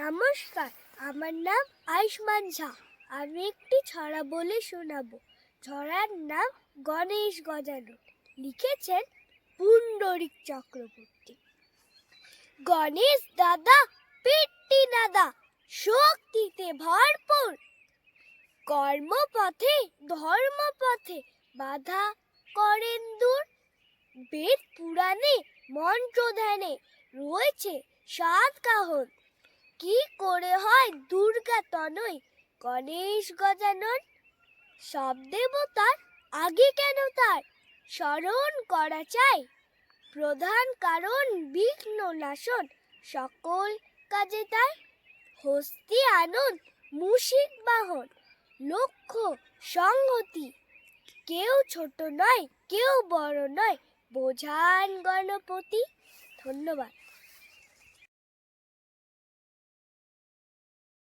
নমস্কার, আমার নাম আয়ুষ্মান ঝা। আমি একটি ছড়া বলে শোনাবো। ছড়ার নাম গণেশ গজানন। লিখেছেন পুণ্ডরিক চক্রবর্তী। গণেশ দাদা পেট্টি দাদা, শক্তিতে ভরপুর, কর্মপথে ধর্মপথে বাধা করেন দূর। বেদ পুরাণে মন্ত্র ধ্যানে রয়েছে 7 কাহন। কি করে হয় দুর্গা তনয় গণেশ গজানন? সব দেবতার আগে কেন তার স্মরণ করা চাই? প্রধান কারণ বিঘ্ন নাশন সকল কাজে তাই। হস্তি আনন্দ মুশিক বাহন, লক্ষ্য সংহতি, কেউ ছোট নয় কেউ বড় নয়, বোঝান গণপতি। ধন্যবাদ।